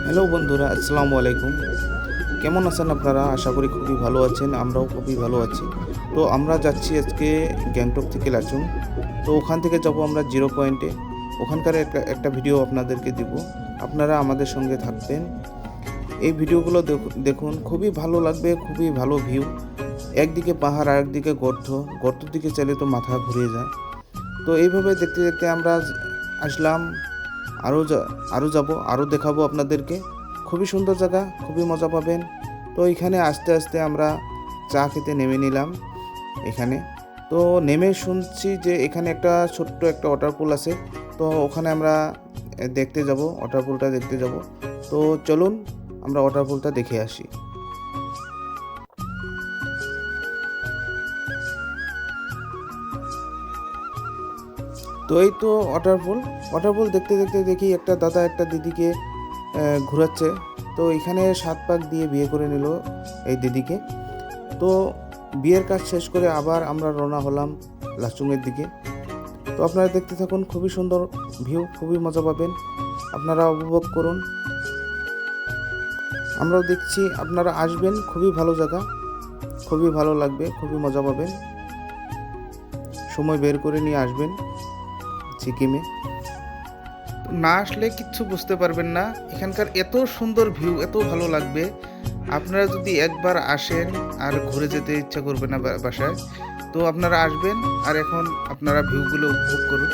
Hello বন্ধুরা, আসসালামু আলাইকুম। কেমন আছেন আপনারা? আশা করি খুবই ভালো আছেন। আমরাও খুবই ভালো আছি। তো আমরা যাচ্ছি আজকে গ্যাংটক থেকে লাচুং। তো ওখান থেকে যাব আমরা জিরো পয়েন্টে। ওখানকার একটা ভিডিও আপনাদেরকে দিব। আপনারা আমাদের সঙ্গে থাকবেন। এই ভিডিওগুলো দেখুন, খুবই ভালো লাগবে, খুবই ভালো ভিউ। একদিকে পাহাড় আর একদিকে গর্তর দিকে চলে তো মাথা ঘুরে যায়। তো এইভাবে দেখতে দেখতে আমরা আসলাম। আরও যাব, আরও দেখাবো আপনাদেরকে। খুবই সুন্দর জায়গা, খুবই মজা পাবেন। তো এখানে আস্তে আস্তে আমরা চা খেতে নেমে নিলাম এখানে। তো নেমে শুনছি যে এখানে একটা ছোট্ট একটা ওয়াটারপুল আছে। তো ওখানে আমরা দেখতে যাব, ওয়াটারপুলটা দেখতে যাব। তো চলুন আমরা ওয়াটারপুলটা দেখে আসি। তো এই তো ওয়াটারপুল দেখতে দেখতে দেখি একটা দাদা একটা দিদিকে ঘোরাচ্ছে। তো এখানে 7 পাক দিয়ে বিয়ে করে নিল এই দিদিকে। তো বিয়ের কাজ শেষ করে আবার আমরা রওনা হলাম লাচুংয়ের দিকে। তো আপনারা দেখতে থাকুন, খুবই সুন্দর ভিউ, খুবই মজা পাবেন। আপনারা উপভোগ করুন, আমরাও দেখছি। আপনারা আসবেন, খুবই ভালো জায়গা, খুবই ভালো লাগবে, খুবই মজা পাবেন। সময় বের করে নিয়ে আসবেন সিকিমে। না আসলে কিচ্ছু বুঝতে পারবেন না। এখানকার এত সুন্দর ভিউ, এত ভালো লাগবে। আপনারা যদি একবার আসেন আর ঘুরে যেতে ইচ্ছা করবে না বাসায়। তো আপনারা আসবেন আর এখন আপনারা ভিউগুলো উপভোগ করুন।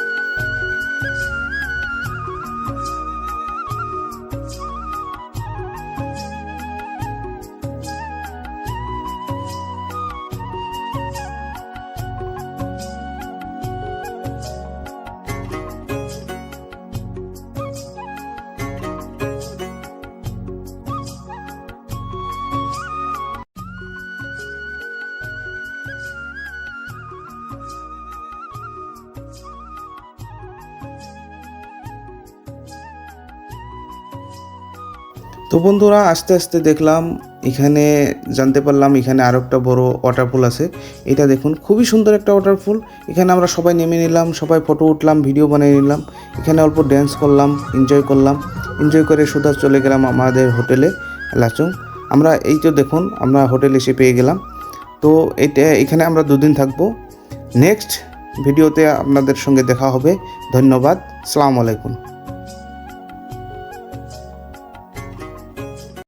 তো বন্ধুরা, আস্তে আস্তে দেখলাম, এখানে জানতে পারলাম এখানে আরও একটা বড় ওয়াটারফল আছে। এটা দেখুন, খুবই সুন্দর একটা ওয়াটারফল। এখানে আমরা সবাই নেমে নিলাম, সবাই ফটো উঠলাম, ভিডিও বানিয়ে নিলাম। এখানে অল্প ড্যান্স করলাম, এনজয় করে সোজা চলে গেলাম আমাদের হোটেলে লাচুং। আমরা এই তো দেখুন, আমরা হোটেল এসে পেয়ে গেলাম। তো এখানে আমরা 2 দিন থাকবো। নেক্সট ভিডিওতে আপনাদের সঙ্গে দেখা হবে। ধন্যবাদ। আসসালামু আলাইকুম।